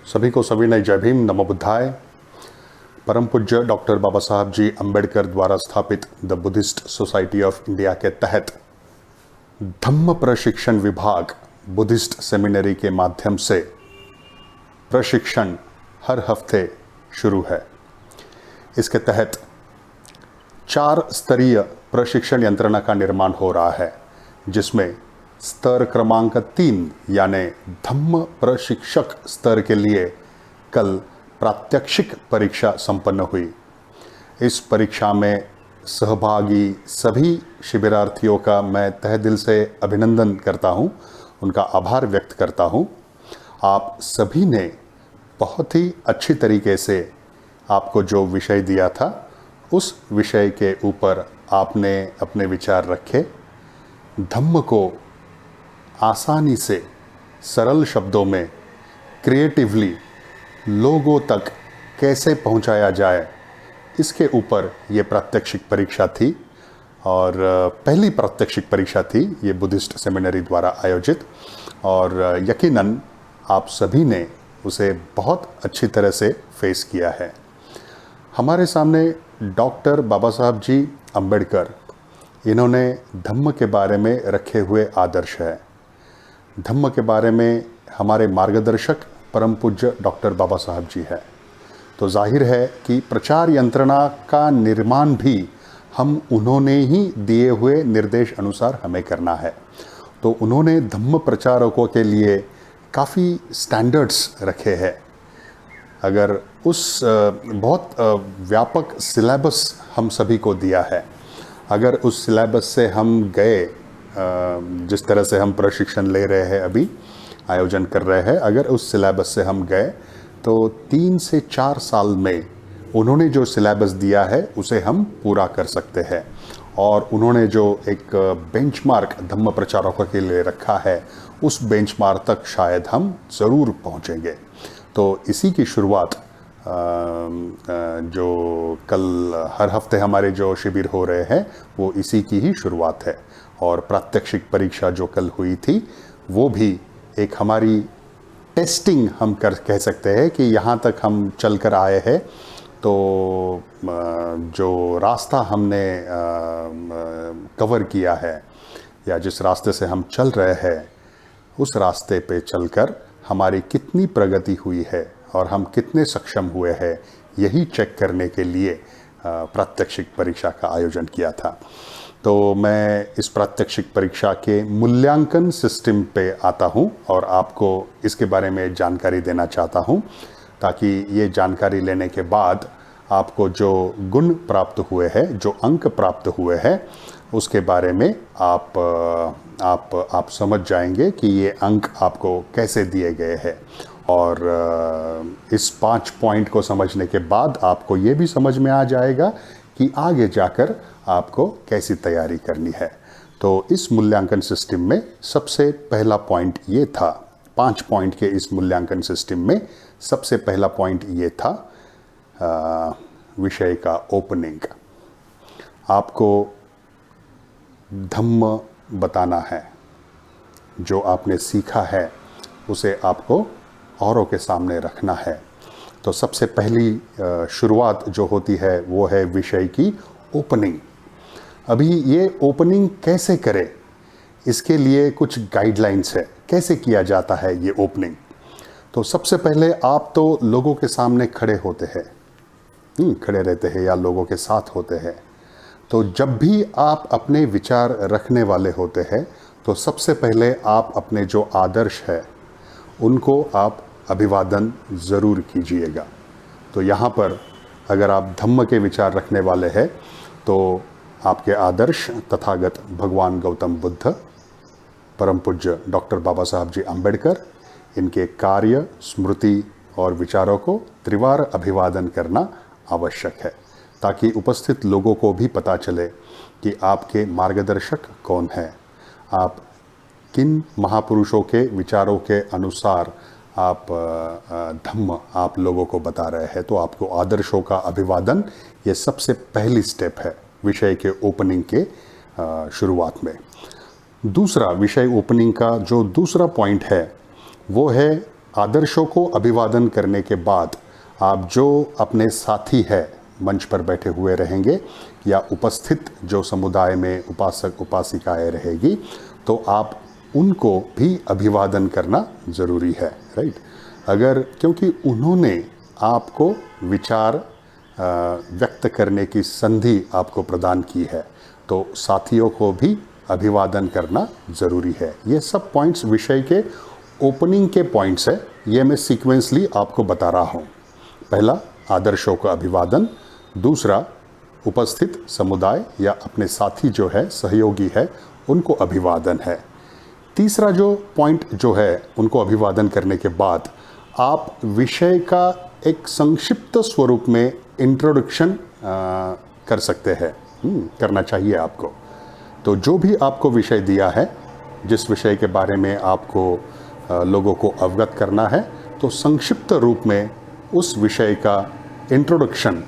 सभी को सविनय जय भीम, नमो बुद्धाय। परम पूज्य डॉक्टर बाबा साहब जी अंबेडकर द्वारा स्थापित the Buddhist society of India के तहत धम्म प्रशिक्षण विभाग बुद्धिस्ट सेमिनरी के माध्यम से प्रशिक्षण हर हफ्ते शुरू है। इसके तहत 4 स्तरीय प्रशिक्षण यंत्रणा का निर्माण हो रहा है, जिसमें स्तर क्रमांक 3 यानी धम्म प्रशिक्षक स्तर के लिए कल प्रात्यक्षिक परीक्षा संपन्न हुई। इस परीक्षा में सहभागी सभी शिविरार्थियों का मैं तहे दिल से अभिनंदन करता हूं, उनका आभार व्यक्त करता हूं। आप सभी ने बहुत ही अच्छी तरीके से आपको जो विषय दिया था उस विषय के ऊपर आपने अपने विचार रखे। धम्म को आसानी से सरल शब्दों में क्रिएटिवली लोगों तक कैसे पहुंचाया जाए, इसके ऊपर ये प्रात्यक्षिक परीक्षा थी और पहली प्रात्यक्षिक परीक्षा थी ये बुद्धिस्ट सेमिनरी द्वारा आयोजित, और यकीनन आप सभी ने उसे बहुत अच्छी तरह से फेस किया है। हमारे सामने डॉक्टर बाबा साहब जी अंबेडकर, इन्होंने धम्म के बारे में रखे हुए आदर्श है। धम्म के बारे में हमारे मार्गदर्शक परम पूज्य डॉक्टर बाबा साहब जी है, तो जाहिर है कि प्रचार यंत्रणा का निर्माण भी हम उन्होंने ही दिए हुए निर्देश अनुसार हमें करना है। तो उन्होंने धम्म प्रचारकों के लिए काफ़ी स्टैंडर्ड्स रखे हैं। अगर उस बहुत व्यापक सिलेबस हम सभी को दिया है, अगर उस सिलेबस से हम गए, जिस तरह से हम प्रशिक्षण ले रहे हैं, अभी आयोजन कर रहे हैं, अगर उस सिलेबस से हम गए तो 3 से 4 साल में उन्होंने जो सिलेबस दिया है उसे हम पूरा कर सकते हैं। और उन्होंने जो एक बेंचमार्क धम्म प्रचारकों के लिए रखा है, उस बेंचमार्क तक शायद हम ज़रूर पहुंचेंगे। तो इसी की शुरुआत जो कल हर हफ्ते हमारे जो शिविर हो रहे हैं वो इसी की ही शुरुआत है। और प्रात्यक्षिक परीक्षा जो कल हुई थी वो भी एक हमारी टेस्टिंग हम कह सकते हैं कि यहाँ तक हम चल कर आए हैं, तो जो रास्ता हमने कवर किया है या जिस रास्ते से हम चल रहे हैं, उस रास्ते पे चलकर हमारी कितनी प्रगति हुई है और हम कितने सक्षम हुए हैं, यही चेक करने के लिए प्रात्यक्षिक परीक्षा का आयोजन किया था। तो मैं इस प्रात्यक्षिक परीक्षा के मूल्यांकन सिस्टम पे आता हूं और आपको इसके बारे में जानकारी देना चाहता हूं, ताकि ये जानकारी लेने के बाद आपको जो गुण प्राप्त हुए हैं, जो अंक प्राप्त हुए हैं, उसके बारे में आप समझ जाएंगे कि ये अंक आपको कैसे दिए गए हैं। और इस 5 पॉइंट को समझने के बाद आपको ये भी समझ में आ जाएगा कि आगे जाकर आपको कैसी तैयारी करनी है। तो इस मूल्यांकन सिस्टम में सबसे पहला पॉइंट ये था, 5 पॉइंट के इस मूल्यांकन सिस्टम में सबसे पहला पॉइंट ये था विषय का ओपनिंग। आपको धम्म बताना है, जो आपने सीखा है उसे आपको औरों के सामने रखना है। तो सबसे पहली शुरुआत जो होती है वो है विषय की ओपनिंग। अभी ये ओपनिंग कैसे करें, इसके लिए कुछ गाइडलाइंस है, कैसे किया जाता है ये ओपनिंग। तो सबसे पहले आप तो लोगों के सामने खड़े होते हैं, खड़े रहते हैं या लोगों के साथ होते हैं। तो जब भी आप अपने विचार रखने वाले होते हैं, तो सबसे पहले आप अपने जो आदर्श है उनको आप अभिवादन ज़रूर कीजिएगा। तो यहाँ पर अगर आप धम्म के विचार रखने वाले हैं तो आपके आदर्श तथागत भगवान गौतम बुद्ध, परम पूज्य डॉक्टर बाबा साहब जी अंबेडकर, इनके कार्य, स्मृति और विचारों को त्रिवार अभिवादन करना आवश्यक है, ताकि उपस्थित लोगों को भी पता चले कि आपके मार्गदर्शक कौन हैं, आप किन महापुरुषों के विचारों के अनुसार आप धम्म आप लोगों को बता रहे हैं। तो आपको आदर्शों का अभिवादन, ये सबसे पहली स्टेप है विषय के ओपनिंग के शुरुआत में। दूसरा, विषय ओपनिंग का जो दूसरा पॉइंट है वो है आदर्शों को अभिवादन करने के बाद आप जो अपने साथी है मंच पर बैठे हुए रहेंगे या उपस्थित जो समुदाय में उपासक उपासिकाएं रहेगी, तो आप उनको भी अभिवादन करना ज़रूरी है, राइट। अगर क्योंकि उन्होंने आपको विचार व्यक्त करने की संधि आपको प्रदान की है, तो साथियों को भी अभिवादन करना ज़रूरी है। ये सब पॉइंट्स विषय के ओपनिंग के पॉइंट्स है, ये मैं सीक्वेंसली आपको बता रहा हूँ। पहला, आदर्शों का अभिवादन। दूसरा, उपस्थित समुदाय या अपने साथी जो है, सहयोगी है, उनको अभिवादन है। तीसरा जो पॉइंट जो है, उनको अभिवादन करने के बाद आप विषय का एक संक्षिप्त स्वरूप में इंट्रोडक्शन कर सकते हैं, करना चाहिए आपको। तो जो भी आपको विषय दिया है, जिस विषय के बारे में आपको लोगों को अवगत करना है, तो संक्षिप्त रूप में उस विषय का इंट्रोडक्शन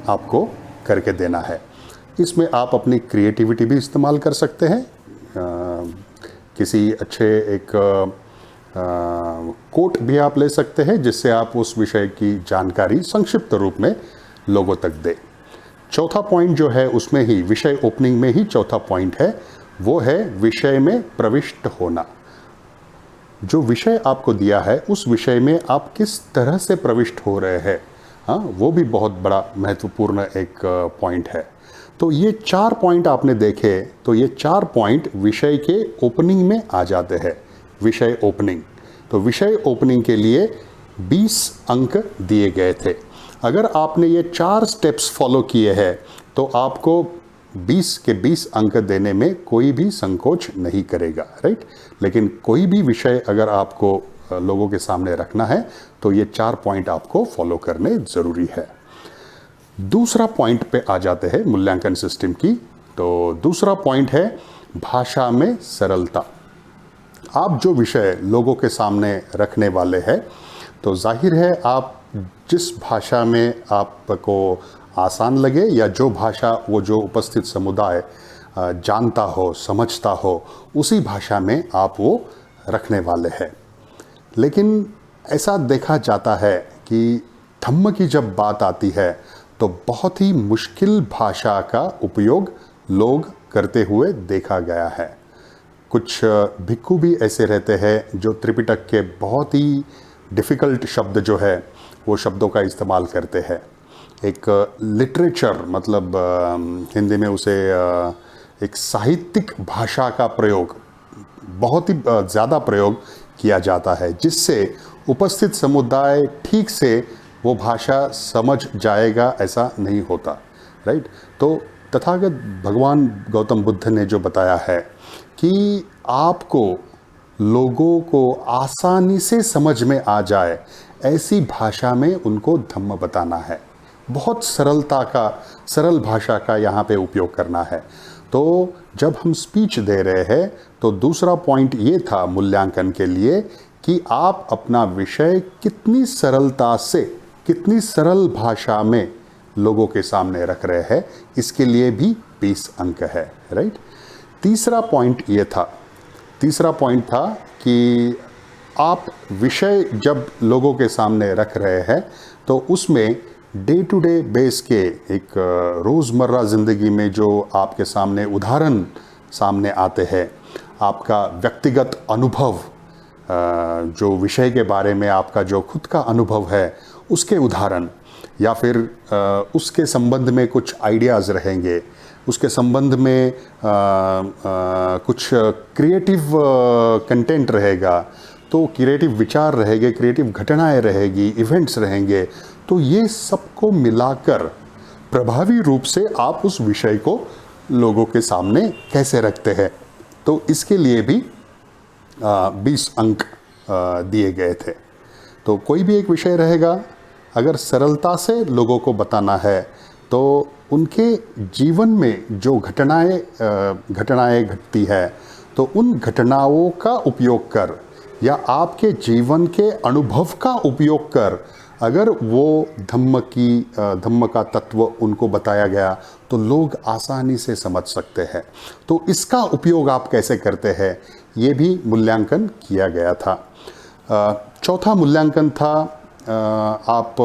आपको करके देना है। इसमें आप अपनी क्रिएटिविटी भी इस्तेमाल कर सकते हैं। किसी अच्छे एक कोट भी आप ले सकते हैं, जिससे आप उस विषय की जानकारी संक्षिप्त रूप में लोगों तक दें। चौथा पॉइंट जो है, उसमें ही विषय ओपनिंग में ही चौथा पॉइंट है, वो है विषय में प्रविष्ट होना। जो विषय आपको दिया है, उस विषय में आप किस तरह से प्रविष्ट हो रहे हैं, हाँ, वो भी बहुत बड़ा महत्वपूर्ण एक पॉइंट है। तो ये 4 पॉइंट आपने देखे, तो ये 4 पॉइंट विषय के ओपनिंग में आ जाते हैं। विषय ओपनिंग, तो विषय ओपनिंग के लिए 20 अंक दिए गए थे। अगर आपने ये 4 स्टेप्स फॉलो किए हैं, तो आपको 20 के 20 अंक देने में कोई भी संकोच नहीं करेगा, राइट। लेकिन कोई भी विषय अगर आपको लोगों के सामने रखना है, तो ये 4 पॉइंट आपको फॉलो करने ज़रूरी है। दूसरा पॉइंट पे आ जाते हैं मूल्यांकन सिस्टम की। तो दूसरा पॉइंट है भाषा में सरलता। आप जो विषय लोगों के सामने रखने वाले हैं, तो जाहिर है आप जिस भाषा में आपको आसान लगे, या जो भाषा वो जो उपस्थित समुदाय जानता हो, समझता हो, उसी भाषा में आप वो रखने वाले हैं। लेकिन ऐसा देखा जाता है कि धम्म की जब बात आती है, तो बहुत ही मुश्किल भाषा का उपयोग लोग करते हुए देखा गया है। कुछ भिक्खु भी ऐसे रहते हैं जो त्रिपिटक के बहुत ही डिफ़िकल्ट शब्द जो है, वो शब्दों का इस्तेमाल करते हैं। एक लिटरेचर, मतलब हिंदी में उसे एक साहित्यिक भाषा का प्रयोग, बहुत ही ज़्यादा प्रयोग किया जाता है, जिससे उपस्थित समुदाय ठीक से वो भाषा समझ जाएगा, ऐसा नहीं होता, राइट। तो तथागत भगवान गौतम बुद्ध ने जो बताया है कि आपको लोगों को आसानी से समझ में आ जाए, ऐसी भाषा में उनको धम्म बताना है। बहुत सरल भाषा का यहाँ पे उपयोग करना है। तो जब हम स्पीच दे रहे हैं, तो दूसरा पॉइंट ये था मूल्यांकन के लिए कि आप अपना विषय कितनी सरलता से, कितनी सरल भाषा में लोगों के सामने रख रहे हैं, इसके लिए भी 20 अंक है, राइट। तीसरा पॉइंट था कि आप विषय जब लोगों के सामने रख रहे हैं, तो उसमें डे टू डे बेस के एक रोज़मर्रा ज़िंदगी में जो आपके सामने उदाहरण सामने आते हैं, आपका व्यक्तिगत अनुभव, जो विषय के बारे में आपका जो खुद का अनुभव है, उसके उदाहरण, या फिर उसके संबंध में कुछ आइडियाज़ रहेंगे, उसके संबंध में कुछ क्रिएटिव कंटेंट रहेगा, तो क्रिएटिव विचार रहेंगे, क्रिएटिव घटनाएं रहेगी, इवेंट्स रहेंगे। तो ये सबको मिलाकर प्रभावी रूप से आप उस विषय को लोगों के सामने कैसे रखते हैं, तो इसके लिए भी 20 अंक दिए गए थे। तो कोई भी एक विषय रहेगा, अगर सरलता से लोगों को बताना है, तो उनके जीवन में जो घटनाएं घटती है, तो उन घटनाओं का उपयोग कर, या आपके जीवन के अनुभव का उपयोग कर, अगर वो धम्म का तत्व उनको बताया गया, तो लोग आसानी से समझ सकते हैं। तो इसका उपयोग आप कैसे करते हैं, ये भी मूल्यांकन किया गया था। चौथा मूल्यांकन था आप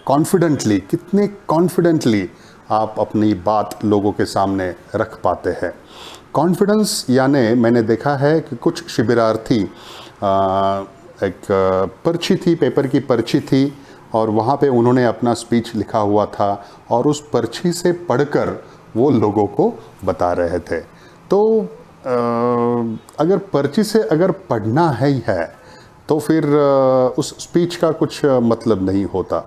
कॉन्फिडेंटली, कितने कॉन्फिडेंटली आप अपनी बात लोगों के सामने रख पाते हैं। कॉन्फिडेंस यानी मैंने देखा है कि कुछ शिविरार्थी एक पर्ची थी, पेपर की पर्ची थी, और वहाँ पे उन्होंने अपना स्पीच लिखा हुआ था और उस पर्ची से पढ़कर वो लोगों को बता रहे थे। तो अगर पर्ची से अगर पढ़ना ही है तो फिर उस स्पीच का कुछ मतलब नहीं होता।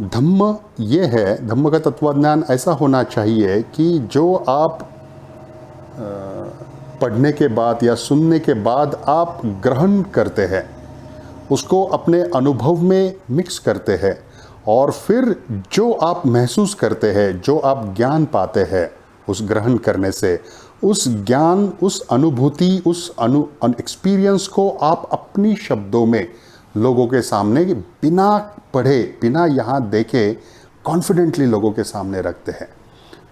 धम्म ये है, धम्म का तत्वज्ञान ऐसा होना चाहिए कि जो आप पढ़ने के बाद या सुनने के बाद आप ग्रहण करते हैं, उसको अपने अनुभव में मिक्स करते हैं, और फिर जो आप महसूस करते हैं, जो आप ज्ञान पाते हैं उस ग्रहण करने से, उस ज्ञान, उस अनुभूति, उस एक्सपीरियंस को आप अपनी शब्दों में लोगों के सामने बिना पढ़े, बिना यहाँ देखे कॉन्फिडेंटली लोगों के सामने रखते हैं।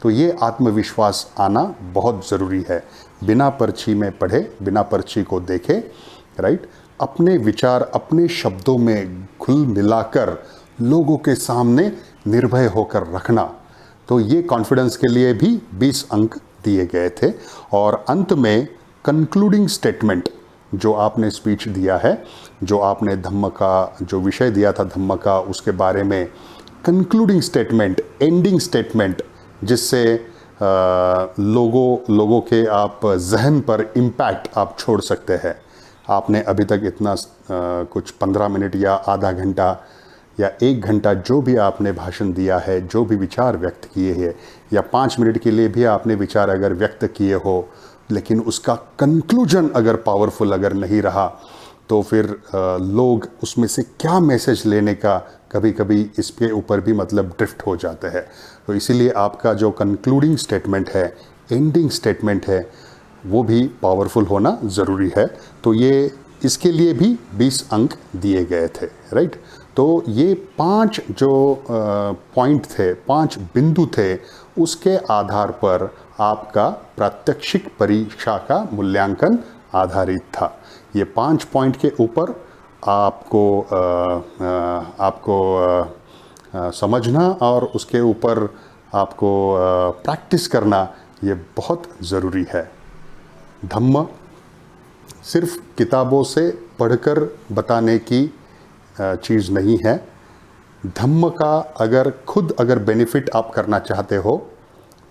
तो ये आत्मविश्वास आना बहुत ज़रूरी है। बिना पर्ची में पढ़े, बिना पर्ची को देखे, राइट, अपने विचार अपने शब्दों में घुल मिलाकर लोगों के सामने निर्भय होकर रखना। तो ये कॉन्फिडेंस के लिए भी 20 अंक दिए गए थे। और अंत में कंक्लूडिंग स्टेटमेंट जो आपने स्पीच दिया है, जो आपने धम्म का जो विषय दिया था धम्म का, उसके बारे में कंक्लूडिंग स्टेटमेंट, एंडिंग स्टेटमेंट, जिससे लोगों के आप जहन पर इम्पैक्ट आप छोड़ सकते हैं। आपने अभी तक इतना कुछ 15 मिनट या आधा घंटा या 1 घंटा जो भी आपने भाषण दिया है, जो भी विचार व्यक्त किए हैं, या 5 मिनट के लिए भी आपने विचार अगर व्यक्त किए हो, लेकिन उसका कंक्लूजन अगर पावरफुल अगर नहीं रहा, तो फिर लोग उसमें से क्या मैसेज लेने का कभी कभी इसके ऊपर भी मतलब ड्रिफ्ट हो जाते हैं। तो इसीलिए आपका जो कंक्लूडिंग स्टेटमेंट है, एंडिंग स्टेटमेंट है, वो भी पावरफुल होना ज़रूरी है। तो ये इसके लिए भी 20 अंक दिए गए थे, राइट। तो ये 5 जो पॉइंट थे, 5 बिंदु थे, उसके आधार पर आपका प्रात्यक्षिक परीक्षा का मूल्यांकन आधारित था। ये 5 पॉइंट के ऊपर आपको समझना और उसके ऊपर आपको प्रैक्टिस करना ये बहुत ज़रूरी है। धम्म सिर्फ किताबों से पढ़कर बताने की चीज़ नहीं है। धम्म का अगर बेनिफिट आप करना चाहते हो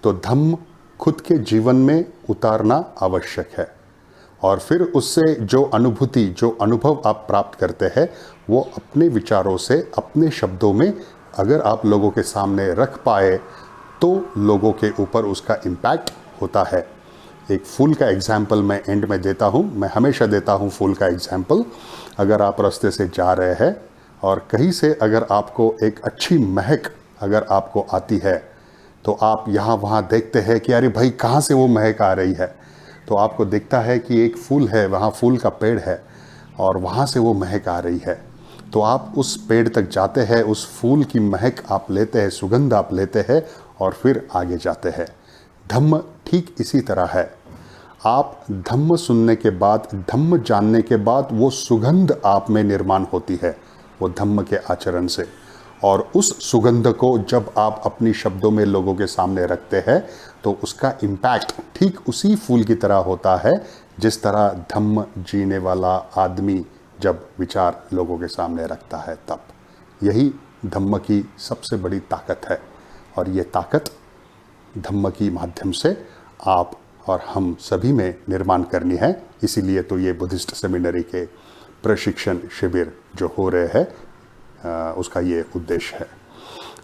तो धम्म खुद के जीवन में उतारना आवश्यक है, और फिर उससे जो अनुभूति, जो अनुभव आप प्राप्त करते हैं, वो अपने विचारों से, अपने शब्दों में अगर आप लोगों के सामने रख पाए तो लोगों के ऊपर उसका इम्पैक्ट होता है। एक फूल का एग्जाम्पल मैं एंड में देता हूँ, मैं हमेशा देता हूँ फूल का एग्जाम्पल। अगर आप रास्ते से जा रहे हैं और कहीं से अगर आपको एक अच्छी महक अगर आपको आती है, तो आप यहाँ वहाँ देखते हैं कि अरे भाई कहाँ से वो महक आ रही है। तो आपको दिखता है कि एक फूल है, वहाँ फूल का पेड़ है और वहाँ से वो महक आ रही है। तो आप उस पेड़ तक जाते हैं, उस फूल की महक आप लेते हैं, सुगंध आप लेते हैं और फिर आगे जाते हैं। धम्म ठीक इसी तरह है। आप धम्म सुनने के बाद, धम्म जानने के बाद वो सुगंध आप में निर्माण होती है, वो धम्म के आचरण से। और उस सुगंध को जब आप अपनी शब्दों में लोगों के सामने रखते हैं तो उसका इम्पैक्ट ठीक उसी फूल की तरह होता है जिस तरह धम्म जीने वाला आदमी जब विचार लोगों के सामने रखता है तब। यही धम्म की सबसे बड़ी ताकत है, और ये ताकत धम्म की माध्यम से आप और हम सभी में निर्माण करनी है। इसीलिए तो ये बुद्धिस्ट सेमिनरी के प्रशिक्षण शिविर जो हो रहे हैं, उसका ये उद्देश्य है।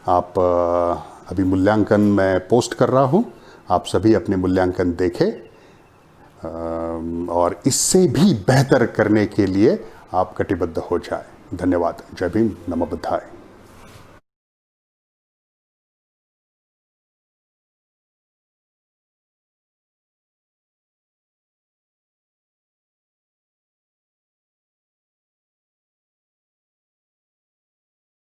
आप अभी मूल्यांकन मैं पोस्ट कर रहा हूँ, आप सभी अपने मूल्यांकन देखें और इससे भी बेहतर करने के लिए आप कटिबद्ध हो जाए। धन्यवाद। जय भीम, नमो बुद्धाय।